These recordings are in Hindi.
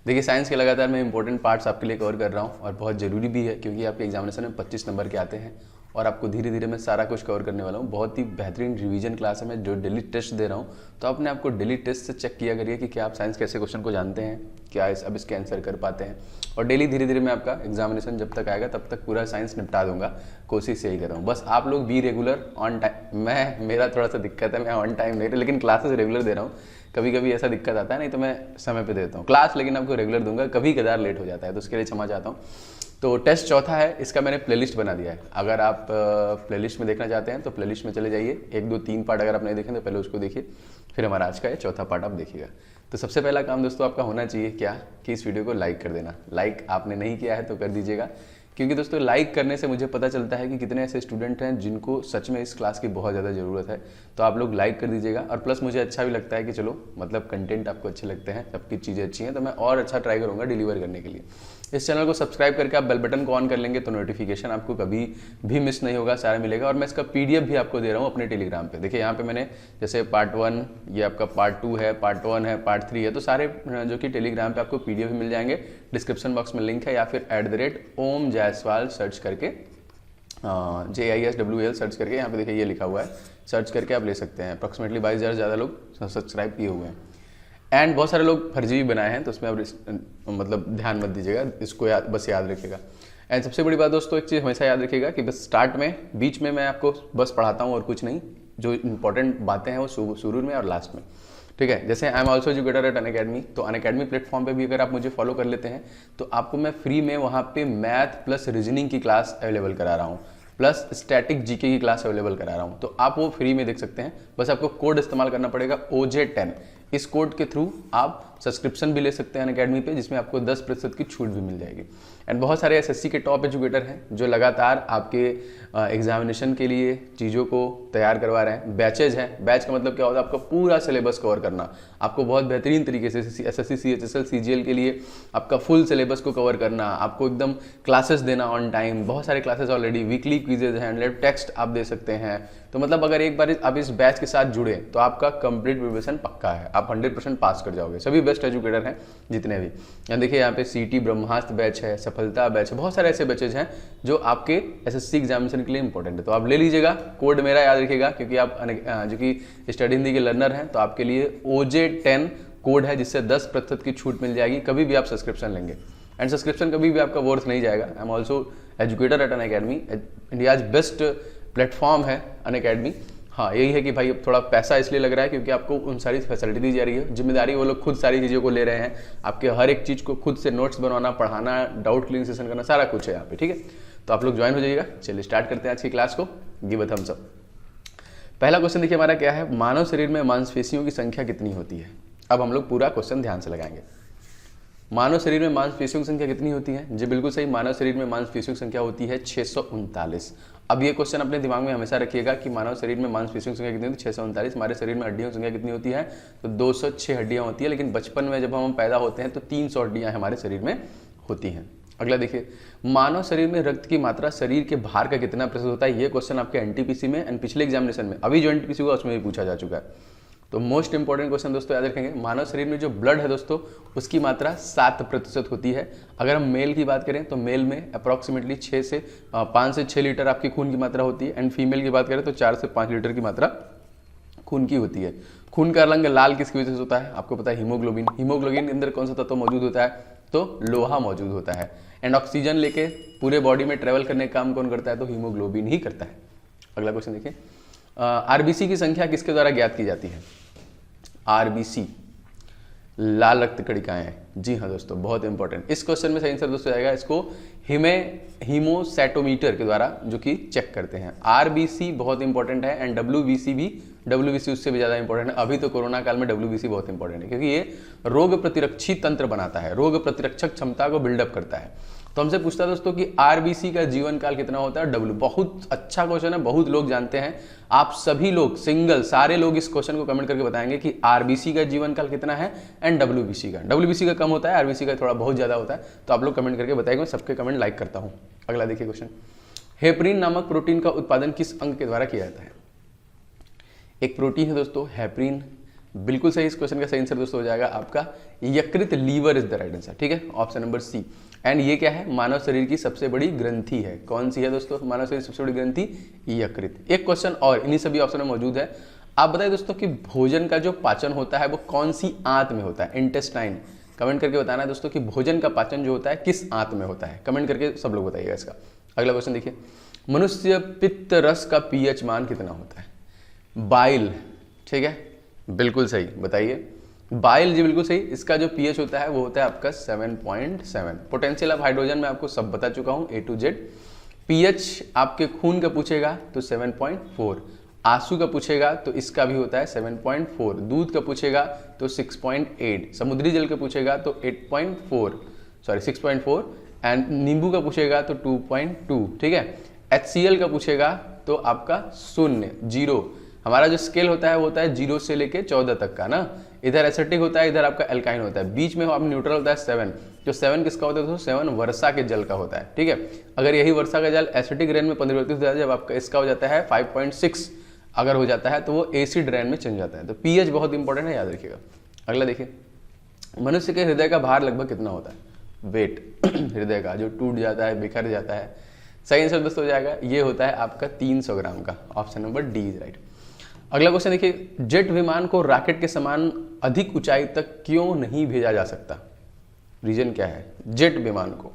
देखिए साइंस के लगातार मैं इंपॉर्टेंट पार्ट्स आपके लिए कवर कर रहा हूँ और बहुत ज़रूरी भी है क्योंकि आपके एग्जामिनेशन में 25 नंबर के आते हैं और आपको धीरे धीरे मैं सारा कुछ कवर करने वाला हूँ। बहुत ही बेहतरीन रिवीजन क्लास है, मैं जो डेली टेस्ट दे रहा हूँ, तो अपने आपको डेली टेस्ट से चेक किया करिए कि क्या आप साइंस कैसे क्वेश्चन को जानते हैं, क्या अब इसके आंसर कर पाते हैं। और डेली धीरे धीरे मैं आपका एग्जामिनेशन जब तक आएगा तब तक पूरा साइंस निपटा दूंगा, कोशिश यही कर रहा हूँ। बस आप लोग बी रेगुलर ऑन टाइम। मेरा थोड़ा सा दिक्कत है, मैं ऑन टाइम नहीं, लेकिन क्लासेस रेगुलर दे रहा हूँ। कभी कभी ऐसा दिक्कत आता है, नहीं तो मैं समय पे देता हूँ क्लास, लेकिन आपको रेगुलर दूंगा। कभी कदार लेट हो जाता है तो उसके लिए क्षमा चाहता हूँ। तो टेस्ट चौथा है, इसका मैंने प्लेलिस्ट बना दिया है। अगर आप प्लेलिस्ट में देखना चाहते हैं तो प्लेलिस्ट में चले जाइए। 1 2 3 पार्ट अगर आप नहीं देखें तो पहले उसको देखिए, फिर हमारा आज का ये चौथा पार्ट आप देखिएगा। तो सबसे पहला काम दोस्तों आपका होना चाहिए क्या, कि इस वीडियो को लाइक कर देना। लाइक आपने नहीं किया है तो कर दीजिएगा, क्योंकि दोस्तों लाइक करने से मुझे पता चलता है कि कितने ऐसे स्टूडेंट हैं जिनको सच में इस क्लास की बहुत ज़्यादा ज़रूरत है। तो आप लोग लाइक कर दीजिएगा। और प्लस मुझे अच्छा भी लगता है कि चलो मतलब कंटेंट आपको अच्छे लगते हैं, सबकी चीज़ें अच्छी हैं, तो मैं और अच्छा ट्राई करूँगा डिलीवर करने के लिए। इस चैनल को सब्सक्राइब करके आप बेल बटन को ऑन कर लेंगे तो नोटिफिकेशन आपको कभी भी मिस नहीं होगा, सारा मिलेगा। और मैं इसका PDF भी आपको दे रहा हूँ अपने टेलीग्राम पे। देखिए यहाँ पे मैंने जैसे पार्ट 1, ये आपका पार्ट 2 है, पार्ट 1 है, पार्ट 3 है, तो सारे जो कि टेलीग्राम पे आपको PDF भी मिल जाएंगे। डिस्क्रिप्शन बॉक्स में लिंक है, या फिर @ओम जायसवाल सर्च करके, JISWAL सर्च करके, यहाँ पे देखिए ये लिखा हुआ है, सर्च करके आप ले सकते हैं। अप्रॉक्सीमेटली 22,000 ज़्यादा लोग सब्सक्राइब किए हुए हैं। एंड बहुत सारे लोग फर्जी भी बनाए हैं, तो उसमें आप मतलब ध्यान मत दीजिएगा, इसको बस याद रखिएगा। एंड सबसे बड़ी बात दोस्तों, एक चीज़ हमेशा याद रखिएगा कि बस स्टार्ट में, बीच में मैं आपको बस पढ़ाता हूँ और कुछ नहीं। जो इंपॉर्टेंट बातें हैं वो शुरू में और लास्ट में, ठीक है। जैसे I am also educator eight Unacademy, तो अनअकैडमी प्लेटफॉर्म पे भी अगर आप मुझे फॉलो कर लेते हैं तो आपको मैं फ्री में वहाँ पे मैथ प्लस रीजनिंग की क्लास अवेलेबल करा रहा हूँ, प्लस स्टैटिक जीके की क्लास अवेलेबल करा रहा हूँ। तो आप वो फ्री में देख सकते हैं। बस आपको कोड इस्तेमाल करना पड़ेगा OJ10। इस कोड के थ्रू आप सब्सक्रिप्शन भी ले सकते हैं अनअकैडमी पे, जिसमें आपको 10% की छूट भी मिल जाएगी। एंड बहुत सारे SSC के टॉप एजुकेटर हैं जो लगातार आपके एग्जामिनेशन के लिए चीज़ों को तैयार करवा रहे हैं। बैचेज हैं, बैच का मतलब क्या होता है, आपका पूरा सिलेबस कवर करना, आपको बहुत बेहतरीन तरीके से SSC CHSL CGL के लिए आपका फुल सिलेबस को कवर करना, आपको एकदम क्लासेस देना ऑन टाइम। बहुत सारे क्लासेस ऑलरेडी, वीकली क्विजेज हैं, लाइव टेक्स्ट आप दे सकते हैं। तो मतलब अगर एक बार आप इस बैच के साथ जुड़े तो आपका कंप्लीट प्रिपरेशन पक्का है, आप 100% पास कर जाओगे। सभी बेस्ट एजुकेटर हैं जितने भी यहाँ देखिए, यहाँ पे CT ब्रह्मास्त्र बैच है, सफलता बैच है, बहुत सारे ऐसे बैचेज हैं जो आपके SSC एग्जामिनेशन के लिए इंपॉर्टेंट है। तो आप ले लीजिएगा, कोड मेरा याद रखिएगा, क्योंकि आप जो कि स्टडी हिंदी के लर्नर हैं तो आपके लिए OJ10 कोड है, जिससे 10% की छूट मिल जाएगी कभी भी आप सब्सक्रिप्शन लेंगे। एंड सब्सक्रिप्शन कभी भी आपका वर्थ नहीं जाएगा। I am also educator eight Unacademy, India's best platform है अनअकैडमी। हाँ, यही है कि भाई अब थोड़ा पैसा इसलिए लग रहा है क्योंकि आपको उन सारी फैसिलिटी दी जा रही है। जिम्मेदारी वो लोग खुद सारी चीज़ों को ले रहे हैं, आपके हर एक चीज़ को खुद से नोट्स बनवाना, पढ़ाना, डाउट क्लियरिंग सेशन करना, सारा कुछ है यहाँ पे, ठीक है। तो आप लोग ज्वाइन हो जाइएगा। चलिए स्टार्ट करते हैं आज की क्लास को। Give a thumbs up. पहला क्वेश्चन देखिए हमारा क्या है, मानव शरीर में मांसपेशियों की संख्या कितनी होती है। अब हम लोग पूरा क्वेश्चन ध्यान से लगाएंगे। मानव शरीर में मांसपेशियों की संख्या कितनी होती है? जी बिल्कुल सही, मानव शरीर में मांसपेशियों की संख्या होती है 639। अब ये क्वेश्चन अपने दिमाग में हमेशा रखिएगा कि मानव शरीर में मांसपेशियों की संख्या कितनी होती है? 639। हमारे शरीर में हड्डियों की संख्या कितनी होती है? तो 206 हड्डियां होती है, लेकिन बचपन में जब हम पैदा होते हैं तो 300 हड्डियां हमारे शरीर में होती हैं। अगला देखिए, मानव शरीर में रक्त की मात्रा शरीर के भार का कितना प्रतिशत होता है? ये क्वेश्चन आपके NTPC में एंड पिछले एग्जामिनेशन में, अभी जो NTPC हुआ उसमें भी पूछा जा चुका है। तो मोस्ट इंपॉर्टेंट क्वेश्चन दोस्तों याद रखेंगे, मानव शरीर में जो ब्लड है दोस्तों उसकी मात्रा 7% होती है। अगर हम मेल की बात करें तो मेल में अप्रॉक्सीमेटली 5 से 6 लीटर आपकी खून की मात्रा होती है। एंड फीमेल की बात करें तो 4 से 5 लीटर की मात्रा खून की होती है। खून का रंग लाल किसकी वजह से होता है? आपको पता है, हीमोग्लोबिन। हीमोग्लोबिन के अंदर कौन सा तत्व मौजूद होता है? तो लोहा मौजूद होता है। एंड ऑक्सीजन लेके पूरे बॉडी में ट्रेवल करने का काम कौन करता है? तो हीमोग्लोबिन ही करता है। अगला क्वेश्चन देखिए, RBC की संख्या किसके द्वारा ज्ञात की जाती है? RBC लाल रक्त कणिकाएं। जी हाँ दोस्तों, बहुत इंपॉर्टेंट। इस क्वेश्चन में सही आंसर दोस्तों आएगा, इसको हीमोसैटोमीटर के द्वारा जो कि चेक करते हैं। RBC बहुत इंपॉर्टेंट है एंड WBC उससे भी ज्यादा इंपॉर्टेंट है। अभी तो कोरोना काल में WBC बहुत इंपॉर्टेंट है, क्योंकि ये रोग प्रतिरक्षी तंत्र बनाता है, रोग प्रतिरक्षक क्षमता को बिल्डअप करता है। तो हमसे पूछता है दोस्तों कि RBC का जीवन काल कितना होता है? W। बहुत अच्छा क्वेश्चन है, बहुत लोग जानते हैं। आप सभी लोग सारे लोग इस क्वेश्चन को कमेंट करके बताएंगे कि RBC का जीवन काल कितना है एंड WBC का कम होता है, RBC का थोड़ा बहुत ज्यादा होता है। तो आप लोग कमेंट करके बताएंगे, मैं सबके कमेंट लाइक करता हूं। अगला देखिए क्वेश्चन, हेपरिन नामक प्रोटीन का उत्पादन किस अंग के द्वारा किया जाता है? एक प्रोटीन है दोस्तों हेपरिन, बिल्कुल सही। इस क्वेश्चन का सही आंसर दोस्तों हो जाएगा आपका यकृत, liver is the right answer, ठीक है, ऑप्शन नंबर सी। एंड ये क्या है, मानव शरीर की सबसे बड़ी ग्रंथि है। कौन सी है दोस्तों मानव शरीर की सबसे बड़ी ग्रंथि? यकृत। एक क्वेश्चन और इन्हीं सभी ऑप्शन में मौजूद है। आप बताइए दोस्तों कि भोजन का जो पाचन होता है वो कौन सी आंत में होता है? इंटेस्टाइन। कमेंट करके बताना है दोस्तों कि भोजन का पाचन जो होता है किस आंत में होता है। कमेंट करके सब लोग बताइएगा इसका। अगला क्वेश्चन देखिए, मनुष्य पित्त रस का पीएच मान कितना होता है? बाइल, ठीक है, बिल्कुल सही। बताइए, बाइल जी बिल्कुल सही। इसका जो पीएच होता है वो होता है आपका 7.7। पोटेंशियल ऑफ हाइड्रोजन मैं आपको सब बता चुका हूँ A to Z। पीएच आपके खून का पूछेगा तो 7.4, आंसू का पूछेगा तो इसका भी होता है 7.4, दूध का पूछेगा तो 6.8, समुद्री जल का पूछेगा तो 6.4 एंड नींबू का पूछेगा तो 2.2, ठीक है। HCl का पूछेगा तो आपका 0। हमारा जो स्केल होता है वो होता है 0 से लेके 14 तक का ना। इधर एसिटिक होता है, इधर आपका एल्काइन होता है, बीच में आप न्यूट्रल होता है 7। जो 7 किसका होता है दोस्तों? 7 वर्षा के जल का होता है, ठीक है। अगर यही वर्षा का जल एसिटिक रेन में परिवर्तित हो जाता है, जब आपका इसका हो जाता है 5.6 अगर हो जाता है तो वो एसिड रेन में चेंज जाता है। तो पीएच बहुत इंपॉर्टेंट है, याद रखिएगा। अगला देखिए, मनुष्य के हृदय का भार लगभग कितना होता है? वेट हृदय का जो टूट जाता है, बिखर जाता है। सही आंसर दोस्तों हो जाएगा, ये होता है आपका 300 ग्राम का, option number D is right. अगला क्वेश्चन देखिए, जेट विमान को रॉकेट के समान अधिक ऊंचाई तक क्यों नहीं भेजा जा सकता? रीजन क्या है? जेट विमान को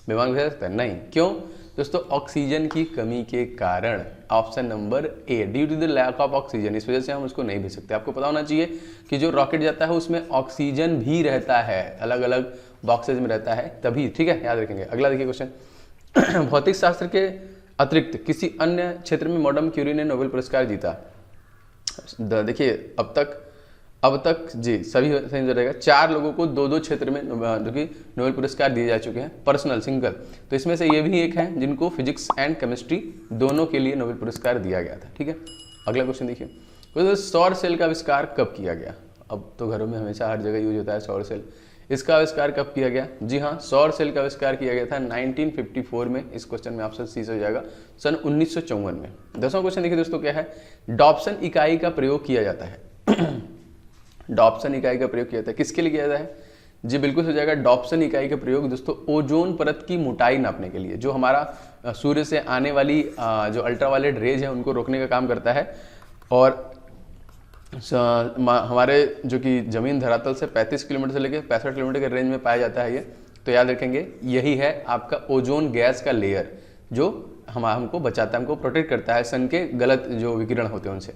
भेजा सकता है? नहीं। क्यों दोस्तों? ऑक्सीजन की कमी के कारण, option number A, due to the lack of oxygen. इस वजह से हम उसको नहीं भेज सकते। आपको पता होना चाहिए कि जो रॉकेट जाता है उसमें ऑक्सीजन भी रहता है, अलग अलग बॉक्सेज में रहता है तभी, ठीक है, याद रखेंगे। अगला देखिए क्वेश्चन, भौतिक शास्त्र के अतिरिक्त किसी अन्य क्षेत्र में मैडम क्यूरी ने नोबेल पुरस्कार जीता? देखिए अब तक जी सभी सही रहेगा। 4 लोगों को 2-2 क्षेत्र में जो कि नोबेल पुरस्कार दिए जा चुके हैं, पर्सनल सिंगल। तो इसमें से ये भी एक है जिनको फिजिक्स एंड केमिस्ट्री दोनों के लिए नोबेल पुरस्कार दिया गया था, ठीक है। अगला क्वेश्चन देखिए, तो सौर सेल का आविष्कार कब किया गया? अब तो घरों में हमेशा हर जगह यूज होता है सौर सेल। इसका आविष्कार कब किया गया? जी हाँ, सौर सेल का आविष्कार किया गया था 1954 में। इस क्वेश्चन में ऑप्शन सी से हो जाएगा, सन 1954 में। 10वां क्वेश्चन देखिए दोस्तों, क्या है? डॉप्सन इकाई का प्रयोग किया जाता है। डॉप्सन इकाई का प्रयोग किया जाता है, किसके लिए किया जाता है? जी बिल्कुल हो जाएगा, डॉप्सन इकाई का प्रयोग दोस्तों ओजोन परत की मोटाई नापने के लिए। जो हमारा सूर्य से आने वाली जो अल्ट्रावायलेट रेज है उनको रोकने का काम करता है। और हमारे जो कि जमीन धरातल से 35 किलोमीटर से लेकर 65 किलोमीटर के रेंज में पाया जाता है ये। तो याद रखेंगे, यही है आपका ओजोन गैस का लेयर जो हमको बचाता है, हमको प्रोटेक्ट करता है सन के गलत जो विकिरण होते हैं उनसे।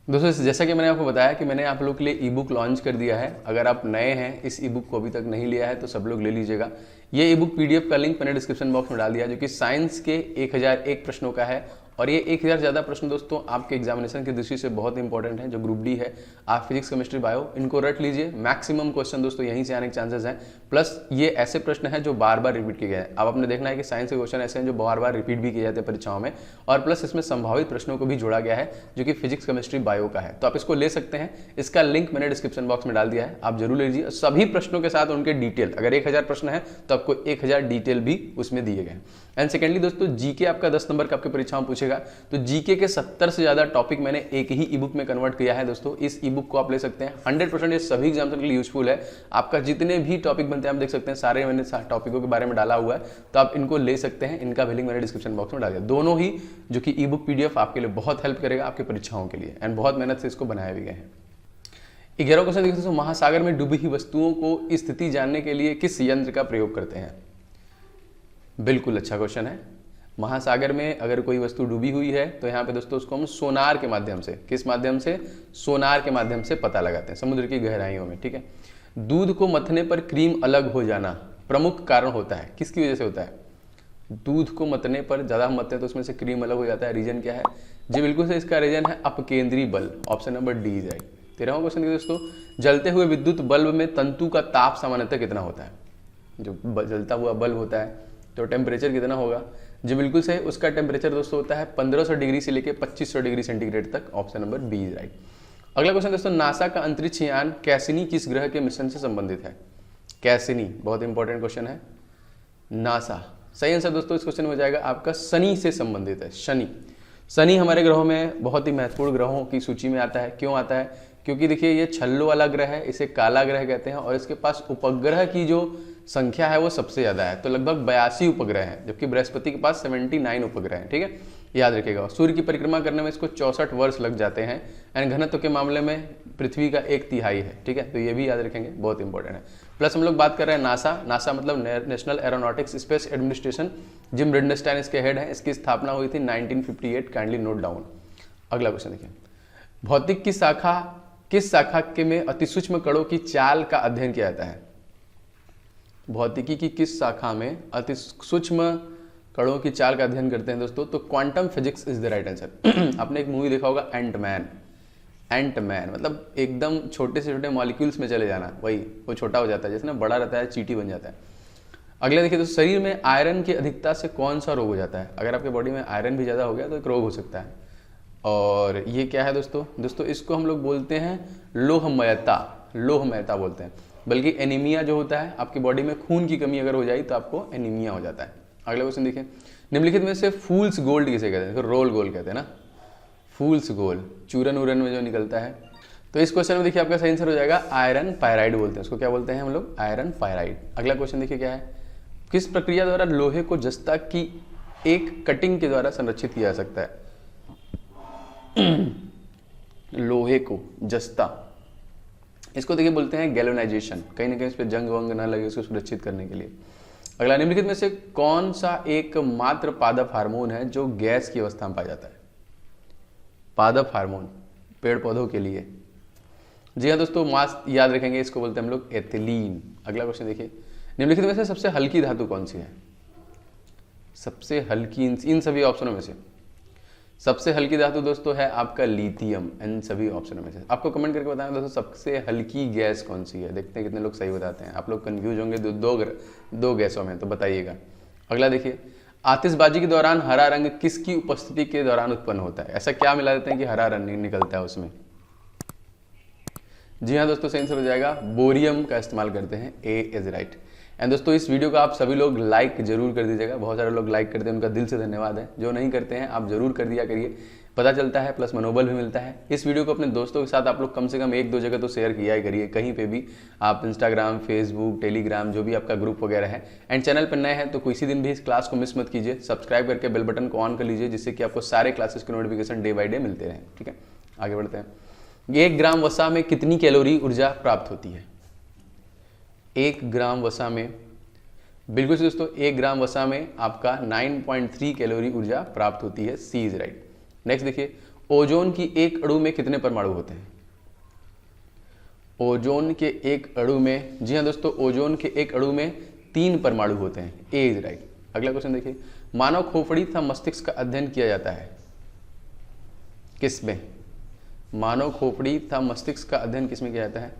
दोस्तों जैसा कि मैंने आपको बताया कि मैंने आप लोग के लिए ई बुक लॉन्च कर दिया है। अगर आप नए हैं, इस ई बुक को अभी तक नहीं लिया है तो सब लोग ले लीजिएगा। ये ई बुक PDF का लिंक मैंने डिस्क्रिप्शन बॉक्स में डाल दिया, जो कि साइंस के 1001 प्रश्नों का है। और ये 1000 ज़्यादा प्रश्न दोस्तों आपके एग्जामिनेशन की दृष्टि से बहुत इंपॉर्टेंट है। जो ग्रुप डी है, आप फिजिक्स केमिस्ट्री बायो इनको रट लीजिए। मैक्सिमम क्वेश्चन दोस्तों यहीं से आने के चांसेस हैं। प्लस ये ऐसे प्रश्न हैं जो बार बार रिपीट किए गए हैं। अब आपने देखना है कि साइंस के क्वेश्चन ऐसे हैं जो बार बार रिपीट भी किए जाते हैं परीक्षाओं में। और प्लस इसमें संभावित प्रश्नों को भी जोड़ा गया है जो कि फिजिक्स केमिस्ट्री बायो का है। तो आप इसको ले सकते हैं। इसका लिंक मैंने डिस्क्रिप्शन बॉक्स में डाल दिया है, आप जरूर ले लीजिए। सभी प्रश्नों के साथ उनके डिटेल, अगर 1000 प्रश्न है तो आपको 1000 डिटेल भी उसमें दिए गए हैं। एंड सेकेंडली दोस्तों, जीके आपका 10 नंबर का आपकी परीक्षाओं में पूछेगा। तो जीके के 70 से ज्यादा टॉपिक मैंने एक ही ई बुक में कन्वर्ट किया है दोस्तों। इस ई बुक को आप ले सकते हैं। 100% ये सभी एग्जाम के लिए यूजफुल है। आपका जितने भी टॉपिक बनते हैं आप देख सकते हैं, सारे मैंने टॉपिकों के बारे में डाला हुआ है। तो आप इनको ले सकते हैं। इनका भी लिंक मैंने डिस्क्रिप्शन बॉक्स में डाल दिया। दोनों ही जो कि ई बुक PDF आपके लिए बहुत हेल्प करेगा आपकी परीक्षाओं के लिए। एंड बहुत मेहनत से इसको बनाए भी गए हैं। 11वां क्वेश्चन देखते हैं, महासागर में डूबी हुई वस्तुओं को स्थिति जानने के लिए किस यंत्र का प्रयोग करते हैं? बिल्कुल अच्छा क्वेश्चन है। महासागर में अगर कोई वस्तु डूबी हुई है तो यहाँ पे दोस्तों उसको हम सोनार के माध्यम से, किस माध्यम से? सोनार के माध्यम से पता लगाते हैं समुद्र की गहराइयों में, ठीक है। दूध को मथने पर क्रीम अलग हो जाना प्रमुख कारण होता है, किसकी वजह से होता है? दूध को मथने पर, ज्यादा हम मथते हैं तो उसमें से क्रीम अलग हो जाता है। रीजन क्या है? जी बिल्कुल से इसका रीजन है अपकेंद्री बल, ऑप्शन नंबर डी राइट। 13वां क्वेश्चन दोस्तों, जलते हुए विद्युत बल्ब में तंतु का ताप सामान्यतः कितना होता है? जो जलता हुआ बल्ब होता है तो टेम्परेचर कितना होगा? जी बिल्कुल सही, उसका टेम्परेचर दोस्तों होता है 1500 डिग्री से लेकर 2500 डिग्री सेंटीग्रेड तक, option number B is right. अगला क्वेश्चन दोस्तों, नासा का अंतरिक्ष यान कैसिनी किस ग्रह के मिशन से संबंधित है? कैसिनी बहुत इंपॉर्टेंट क्वेश्चन है। नासा सही आंसर दोस्तों इस क्वेश्चन में हो जाएगा आपका शनि से संबंधित है। शनि हमारे ग्रहों में बहुत ही महत्वपूर्ण ग्रहों की सूची में आता है। क्यों आता है? क्योंकि देखिए ये छल्लो वाला ग्रह है, इसे काला ग्रह कहते हैं और इसके पास उपग्रह की जो संख्या है वो सबसे ज़्यादा है, तो लगभग 82 उपग्रह हैं, जबकि बृहस्पति के पास 79 उपग्रह हैं। ठीक है, याद रखिएगा। सूर्य की परिक्रमा करने में इसको 64 वर्ष लग जाते हैं एंड घनत्व के मामले में पृथ्वी का 1/3 है। ठीक है, तो ये भी याद रखेंगे, बहुत इंपॉर्टेंट है। प्लस हम लोग बात कर रहे हैं नासा मतलब national aeronautics space administration, Jim Bridenstine इसके हेड हैं। इसकी स्थापना हुई थी 1958, काइंडली नोट डाउन। अगला क्वेश्चन देखिए, भौतिक की किस शाखा के में अतिसूक्ष्म कणों की चाल का अध्ययन किया जाता है? भौतिकी की किस शाखा में अतिसूक्ष्म कणों की चाल का अध्ययन करते हैं दोस्तों? तो quantum physics is the right answer. आपने एक मूवी देखा होगा एंटमैन, मतलब एकदम छोटे से छोटे मॉलिक्यूल्स में चले जाना, वही वो छोटा हो जाता है, जैसे ना बड़ा रहता है चींटी बन जाता है। अगला देखिए, तो शरीर में आयरन की अधिकता से कौन सा रोग हो जाता है? अगर आपके बॉडी में आयरन भी ज़्यादा हो गया तो एक रोग हो सकता है, और ये क्या है दोस्तों इसको हम लोग बोलते हैं लोहमयता बोलते हैं। बल्कि एनीमिया जो होता है, आपकी बॉडी में खून की कमी अगर हो जाए तो आपको एनीमिया हो जाता है। अगला क्वेश्चन देखिए, निम्नलिखित में से फूल्स गोल्ड किसे कहते हैं? रोल गोल्ड कहते हैं ना, फूल्स गोल्ड, चूरन उरन में जो निकलता है। तो इस क्वेश्चन में देखिए आपका सही आंसर हो जाएगा आयरन पायराइड बोलते हैं उसको। क्या बोलते हैं हम लोग? Iron pyrite. अगला क्वेश्चन देखिए क्या है, किस प्रक्रिया द्वारा लोहे को जस्ता की एक कटिंग के द्वारा संरक्षित किया जा सकता है? लोहे को जस्ता, इसको देखिए बोलते हैं गैल्वेनाइजेशन। कहीं ना कहीं इस पर जंग वंग ना लगे उसको सुरक्षित करने के लिए। अगला, निम्नलिखित में से कौन सा एक मात्र पादप हार्मोन है जो गैस की अवस्था में पाया जाता है? पादप हार्मोन पेड़ पौधों के लिए। जी हाँ दोस्तों, मास याद रखेंगे, इसको बोलते हैं हम लोग एथिलीन। अगला क्वेश्चन देखिए, निम्नलिखित में से सबसे हल्की धातु कौन सी है? सबसे हल्की इन सभी ऑप्शनों में से सबसे हल्की धातु दोस्तों है आपका लिथियम, इन सभी ऑप्शनों में से। आपको कमेंट करके बताएं दोस्तों सबसे हल्की गैस कौन सी है। देखते हैं कितने लोग सही बताते हैं। आप लोग कंफ्यूज होंगे दो गैसों में, तो बताइएगा। अगला देखिए, आतिशबाजी के दौरान हरा रंग किसकी उपस्थिति के दौरान उत्पन्न होता है? ऐसा क्या मिला देते हैं कि हरा रंग निकलता है उसमें? जी हाँ दोस्तों, सही आंसर हो जाएगा बोरियम का इस्तेमाल करते हैं। ए इज राइट। एंड दोस्तों इस वीडियो को आप सभी लोग लाइक जरूर कर दीजिएगा। बहुत सारे लोग लाइक करते हैं, उनका दिल से धन्यवाद है। जो नहीं करते हैं आप जरूर कर दिया करिए, पता चलता है प्लस मनोबल भी मिलता है। इस वीडियो को अपने दोस्तों के साथ आप लोग कम से कम 1-2 जगह तो शेयर किया ही करिए, कहीं पे भी आप इंस्टाग्राम, फेसबुक, टेलीग्राम, जो भी आपका ग्रुप वगैरह है। एंड चैनल पर नए हैं तो किसी दिन भी इस क्लास को मिस मत कीजिए। सब्सक्राइब करके बेल बटन को ऑन कर लीजिए, जिससे कि आपको सारे क्लासेस के नोटिफिकेशन डे बाई डे मिलते रहें। ठीक है, आगे बढ़ते हैं। 1 ग्राम वसा में कितनी कैलोरी ऊर्जा प्राप्त होती है? 1 ग्राम वसा में, बिल्कुल दोस्तों, 1 ग्राम वसा में आपका 9.3 कैलोरी ऊर्जा प्राप्त होती है। सी इज राइट। नेक्स्ट देखिए, ओजोन की एक अणु में कितने परमाणु होते हैं? ओजोन के एक अणु में, जी हाँ दोस्तों, ओजोन के एक अणु में 3 परमाणु होते हैं। ए इज राइट। अगला क्वेश्चन देखिए, मानव खोपड़ी तथा मस्तिष्क का अध्ययन किया जाता है किसमें? मानव खोपड़ी तथा मस्तिष्क का अध्ययन किसमें किया जाता है?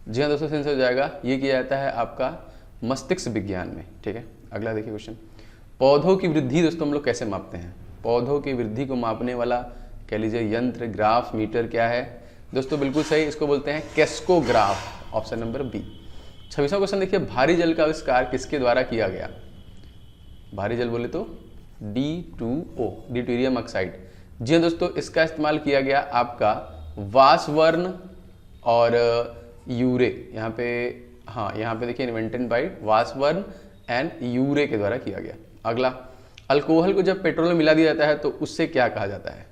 जी हाँ दोस्तों, सेंस हो जाएगा, ये किया जाता है आपका मस्तिष्क विज्ञान में। ठीक है, अगला देखिए क्वेश्चन, पौधों की वृद्धि दोस्तों हम लोग कैसे मापते हैं? पौधों की वृद्धि को मापने वाला कह लीजिए यंत्र, ग्राफ, मीटर क्या है दोस्तों? बिल्कुल सही, इसको बोलते हैं केस्कोग्राफ। Option number B. 26वां क्वेश्चन देखिए, भारी जल का आविष्कार किसके द्वारा किया गया? भारी जल बोले तो D2O, ड्यूटेरियम ऑक्साइड। जी हाँ दोस्तों, इसका इस्तेमाल किया गया आपका वासवर्न और यूरे, यहाँ पे देखिए इन्वेंटेड बाय वासवर्न एंड यूरे के द्वारा किया गया। अगला, अल्कोहल को जब पेट्रोल में मिला दिया जाता है तो उससे क्या कहा जाता है?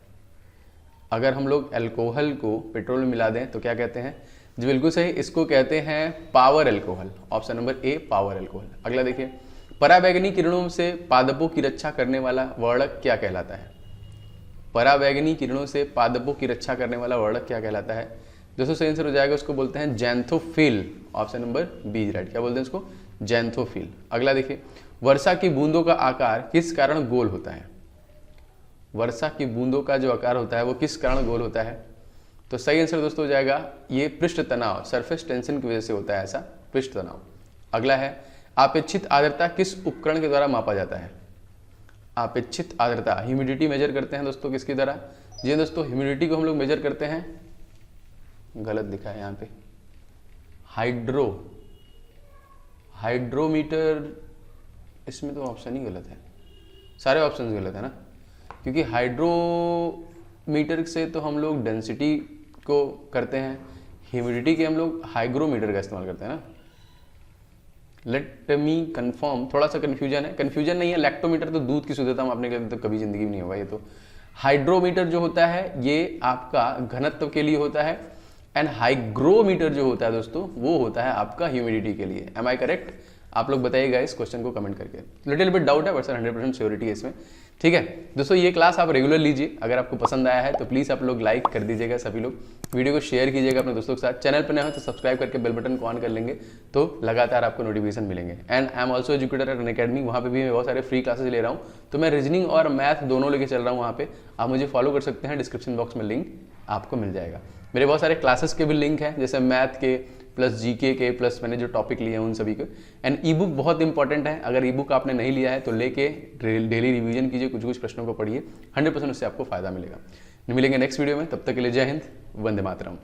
अगर हम लोग अल्कोहल को पेट्रोल में मिला दें तो क्या कहते हैं? जी बिल्कुल सही, इसको कहते हैं पावर अल्कोहल। ऑप्शन नंबर ए, पावर अल्कोहल। अगला देखिए, पराबैंगनी किरणों से पादपों की रक्षा करने वाला वर्णक क्या कहलाता है? पराबैंगनी किरणों से पादपों की रक्षा करने वाला वर्णक क्या कहलाता है? दोस्तों सही आंसर हो जाएगा, उसको बोलते हैं xanthophyll. Option number B right. क्या बोलते हैं इसको? जैंथोफिल। अगला देखिए, वर्षा की बूंदों का आकार किस कारण गोल होता है? वर्षा की बूंदों का जो आकार होता है वो किस कारण गोल होता है? तो सही आंसर दोस्तों हो जाएगा ये पृष्ठ तनाव, सरफेस टेंशन की वजह से होता है ऐसा पृष्ठ तनाव। अगला है, आपेक्षित आर्द्रता किस उपकरण के द्वारा मापा जाता है? आपेक्षित आर्द्रता, ह्यूमिडिटी मेजर करते हैं दोस्तों किसकी द्वारा? जी दोस्तों, ह्यूमिडिटी को हम लोग मेजर करते हैं, गलत लिखा है यहाँ पे, हाइड्रोमीटर। इसमें तो ऑप्शन ही गलत है, सारे ऑप्शन गलत है ना, क्योंकि हाइड्रोमीटर से तो हम लोग डेंसिटी को करते हैं, ह्यूमिडिटी के हम लोग हाइग्रोमीटर का इस्तेमाल करते हैं ना। लेट मी कंफर्म, थोड़ा सा कन्फ्यूजन है, कन्फ्यूजन नहीं है, लैक्टोमीटर तो दूध की शुद्धता मापने के लिए तो कभी जिंदगी में नहीं होगा ये तो। हाइड्रोमीटर जो होता है ये आपका घनत्व के लिए होता है, एंड हाइग्रोमीटर जो होता है दोस्तों वो होता है आपका ह्यूमिडिटी के लिए। Am I correct? आप लोग बताइएगा इस क्वेश्चन को कमेंट करके। लिटिल बिट डाउट है बट 100% श्योरिटी है इसमें, ठीक है दोस्तों। ये क्लास आप रेगुलर लीजिए, अगर आपको पसंद आया है तो प्लीज़ आप लोग लाइक कर दीजिएगा, सभी लोग वीडियो को शेयर कीजिएगा अपने दोस्तों के साथ। चैनल पर नए हो तो सब्सक्राइब करके बेल बटन को ऑन कर लेंगे तो लगातार आपको नोटिफिकेशन मिलेंगे। And I am also educator eight Unacademy, वहाँ पे भी मैं बहुत सारे फ्री क्लासेस ले रहा हूँ, तो मैं रीजनिंग और मैथ दोनों लेके चल रहा हूँ वहाँ पे। आप मुझे फॉलो कर सकते हैं, डिस्क्रिप्शन बॉक्स में लिंक आपको मिल जाएगा। मेरे बहुत सारे क्लासेस के भी लिंक हैं, जैसे मैथ के प्लस जीके के प्लस मैंने जो टॉपिक लिए हैं उन सभी के। एंड ई बुक बहुत इंपॉर्टेंट है, अगर ई बुक आपने नहीं लिया है तो लेके डेली रिवीजन कीजिए, कुछ कुछ प्रश्नों को पढ़िए, 100% उससे आपको फायदा मिलेगा। मिलेंगे नेक्स्ट वीडियो में, तब तक के लिए जय हिंद, वंदे मातरम।